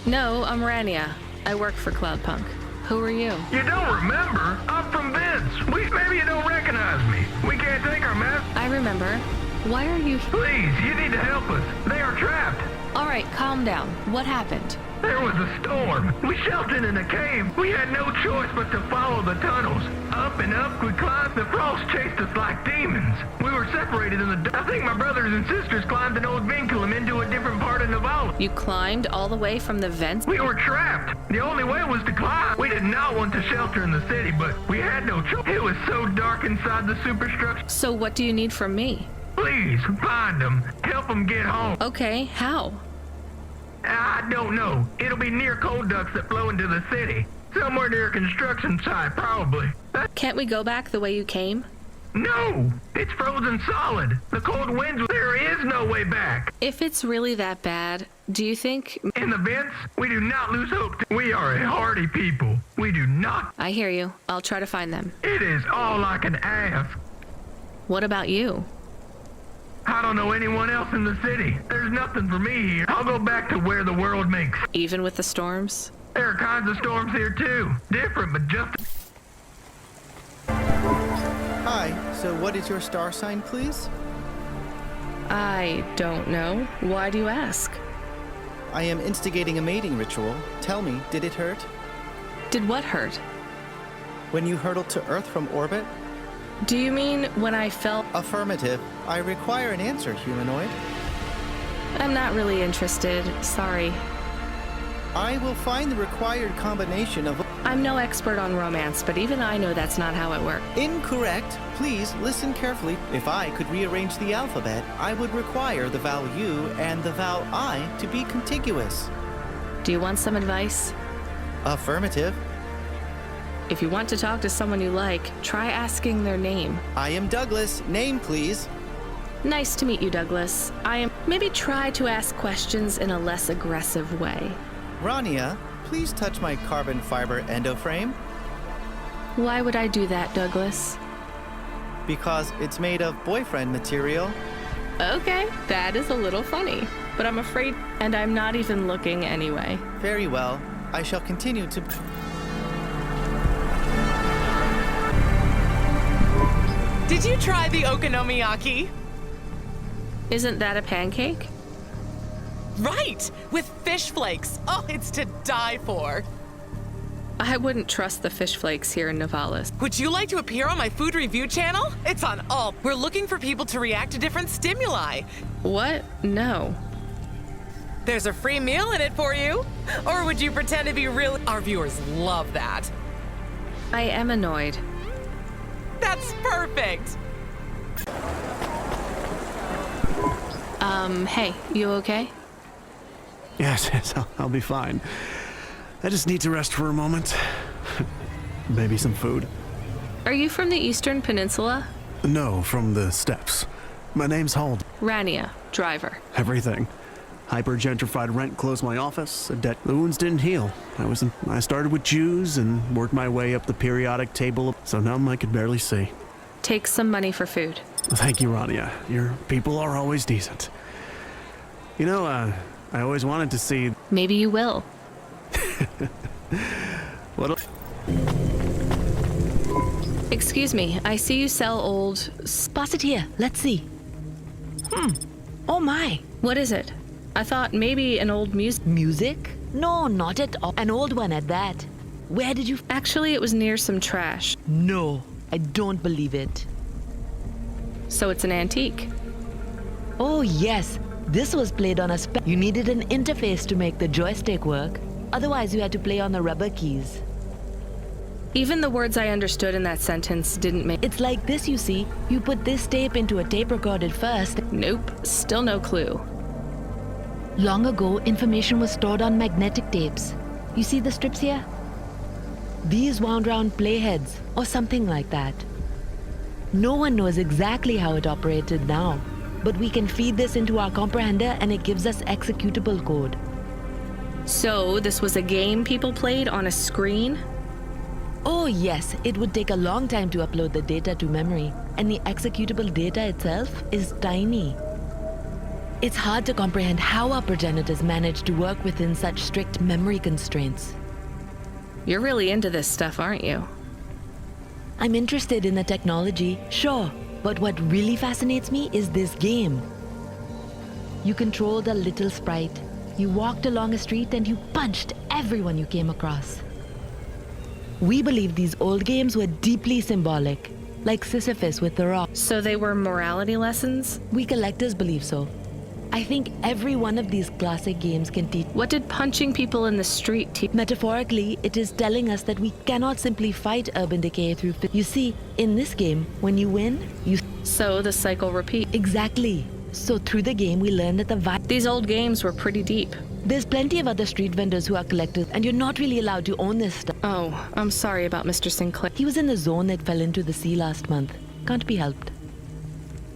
No, I'm Rania. I work for Cloupunk. Who are you? You don't remember? I'm from Vince. Maybe you don't recognize me. We can't take our mess. I remember. Why are you here? Please, you need to help us. They are trapped. All right, calm down. What happened? There was a storm. We sheltered in a cave. We had no choice but to follow the tunnels. Up and up we climbed. The frost chased us like demons. We were separated in the dark. I think my brothers and sisters climbed an old vinculum into a different part of Navala. You climbed all the way from the vents? We were trapped. The only way was to climb. We did not want to shelter in the city, but we had no choice. It was so dark inside the superstructure. So what do you need from me? Please, find them. Help them get home. Okay, how? I don't know. It'll be near coal ducts that flow into the city. Somewhere near a construction site, probably. Can't we go back the way you came? No! It's frozen solid. The cold winds, there is no way back. If it's really that bad, do you think... In the vents, we do not lose hope. We are a hardy people. We do not... I hear you. I'll try to find them. It is all I can ask. What about you? I don't know anyone else in the city. There's nothing for me here. I'll go back to where the world makes. Even with the storms? There are kinds of storms here too. Different, but just... Hi, so what is your star sign, please? I don't know. Why do you ask? I am instigating a mating ritual. Tell me, did it hurt? Did what hurt? When you hurtled to Earth from orbit? Do you mean when I fell? Affirmative. I require an answer, humanoid. I'm not really interested. Sorry. I will find the required combination of... I'm no expert on romance, but even I know that's not how it works. Incorrect. Please listen carefully. If I could rearrange the alphabet, I would require the vowel U and the vowel I to be contiguous. Do you want some advice? Affirmative. If you want to talk to someone you like, try asking their name. I am Douglas. Name, please. Nice to meet you, Douglas. Maybe try to ask questions in a less aggressive way. Rania, please touch my carbon fiber endoframe. Why would I do that, Douglas? Because it's made of boyfriend material. Okay, that is a little funny, but I'm afraid, and I'm not even looking anyway. Very well. I shall continue to... Did you try the okonomiyaki? Isn't that a pancake? Right, with fish flakes. Oh, it's to die for. I wouldn't trust the fish flakes here in Navalis. Would you like to appear on my food review channel? It's on all. We're looking for people to react to different stimuli. What? No. There's a free meal in it for you. Or would you pretend to be really... Our viewers love that. I am annoyed. That's perfect. Hey, you okay? Yes, I'll be fine. I just need to rest for a moment. Maybe some food. Are you from the Eastern Peninsula? No, from the steppes. My name's Hold. Rania, driver. Everything. Hyper-gentrified rent closed my office, a debt. The wounds didn't heal. I started with Jews and worked my way up the periodic table, so numb I could barely see. Take some money for food. Thank you, Rania. Your people are always decent. You know, I always wanted to see... Maybe you will. What? Excuse me, I see you sell old... Pass it here, let's see. Oh my. What is it? I thought maybe an old Music? No, not at all. An old one at that. Where did you... Actually, it was near some trash. No, I don't believe it. So it's an antique. Oh yes, this was played on a You needed an interface to make the joystick work. Otherwise you had to play on the rubber keys. Even the words I understood in that sentence didn't make... It's like this, you see. You put this tape into a tape recorder first. Nope, still no clue. Long ago, information was stored on magnetic tapes. You see the strips here? These wound round playheads, or something like that. No one knows exactly how it operated now, but we can feed this into our comprehender and it gives us executable code. So, this was a game people played on a screen? Oh yes, it would take a long time to upload the data to memory, and the executable data itself is tiny. It's hard to comprehend how our progenitors managed to work within such strict memory constraints. You're really into this stuff, aren't you? I'm interested in the technology, sure, but what really fascinates me is this game. You controlled a little sprite. You walked along a street and you punched everyone you came across. We believe these old games were deeply symbolic, like Sisyphus with the rock. So they were morality lessons? We collectors believe so. I think every one of these classic games can teach. What did punching people in the street teach? Metaphorically, it is telling us that we cannot simply fight urban decay through. You see, in this game, when you win, you. So the cycle repeats. Exactly. So through the game, we learn that These old games were pretty deep. There's plenty of other street vendors who are collectors, and you're not really allowed to own this stuff. Oh, I'm sorry about Mr. Sinclair. He was in a zone that fell into the sea last month. Can't be helped.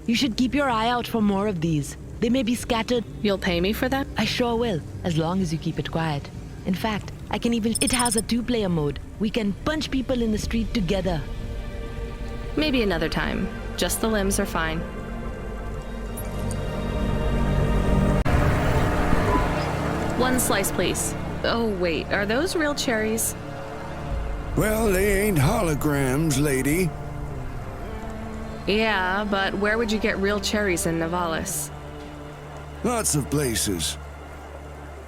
You should keep your eye out for more of these. They may be scattered. You'll pay me for that? I sure will, as long as you keep it quiet. In fact, I can even. It has a 2-player mode. We can punch people in the street together. Maybe another time. Just the limbs are fine. One slice, please. Oh, wait, are those real cherries? Well, they ain't holograms, lady. Yeah, but where would you get real cherries in Navalis? Lots of places.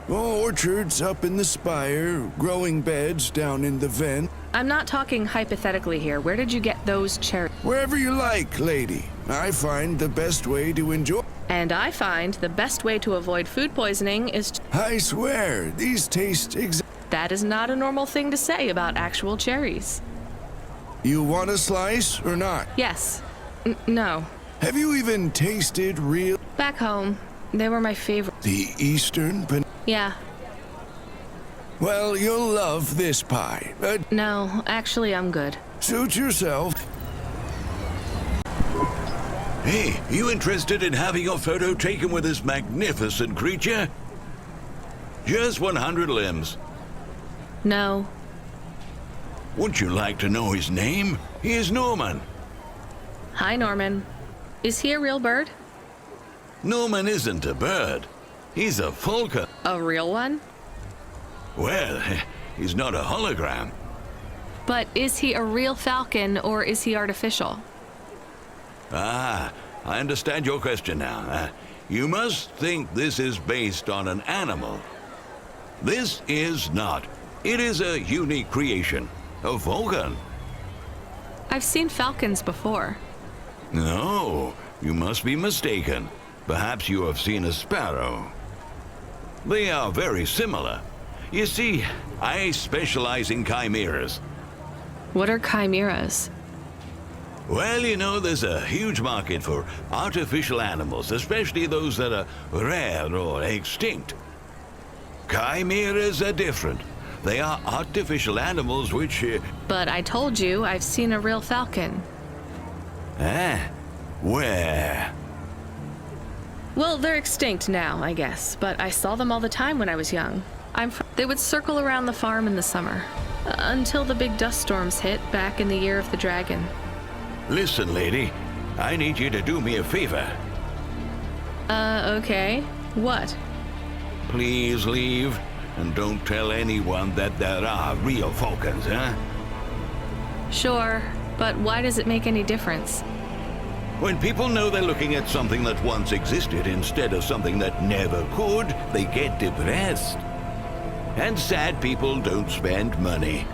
Orchards up in the spire, growing beds down in the vent. I'm not talking hypothetically here. Where did you get those cherries? Wherever you like, lady. I find the best way to enjoy. And I find the best way to avoid food poisoning is I swear, these taste That is not a normal thing to say about actual cherries. You want a slice or not? Yes. No. Have you even tasted real? Back home, they were my favorite. The Eastern Yeah. Well, you'll love this pie. No, actually, I'm good. Suit yourself. Hey, you interested in having your photo taken with this magnificent creature? Just 100 limbs. No. Would you like to know his name? He is Norman. Hi, Norman. Is he a real bird? Norman isn't a bird. He's a falcon. A real one? Well, he's not a hologram. But is he a real falcon or is he artificial? Ah, I understand your question now. You must think this is based on an animal. This is not. It is a unique creation. A falcon. I've seen falcons before. No, you must be mistaken. Perhaps you have seen a sparrow. They are very similar. You see, I specialize in chimeras. What are chimeras? Well, you know, there's a huge market for artificial animals, especially those that are rare or extinct. Chimeras are different. They are artificial animals which... But I told you I've seen a real falcon. Where? Well, they're extinct now, I guess, but I saw them all the time when I was young. They would circle around the farm in the summer, until the big dust storms hit back in the year of the dragon. Listen, lady, I need you to do me a favor. Okay. What? Please leave, and don't tell anyone that there are real falcons, huh? Sure, but why does it make any difference? When people know they're looking at something that once existed instead of something that never could, they get depressed. And sad people don't spend money.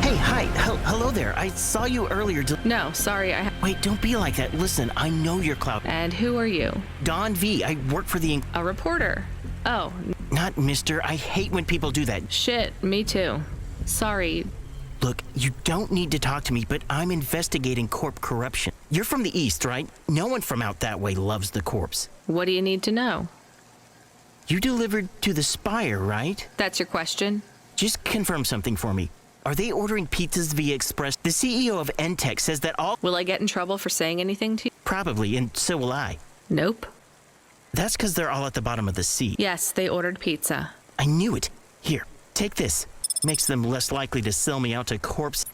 Hey, hi. Hello there. I saw you earlier. No, sorry, Wait, don't be like that. Listen, I know you're Cloud. And who are you? Don V. I work for the... A reporter. Oh, Not Mr. I hate when people do that. shit, me too. Sorry. Look, you don't need to talk to me, but I'm investigating corp corruption. You're from the East, right? No one from out that way loves the corpse. What do you need to know? You delivered to the Spire, right? That's your question? Just confirm something for me. Are they ordering pizzas via express? The CEO of Entech says that all... Will I get in trouble for saying anything to you? Probably, and so will I. Nope. That's because they're all at the bottom of the sea. Yes, they ordered pizza. I knew it. Here, take this. Makes them less likely to sell me out to corpse.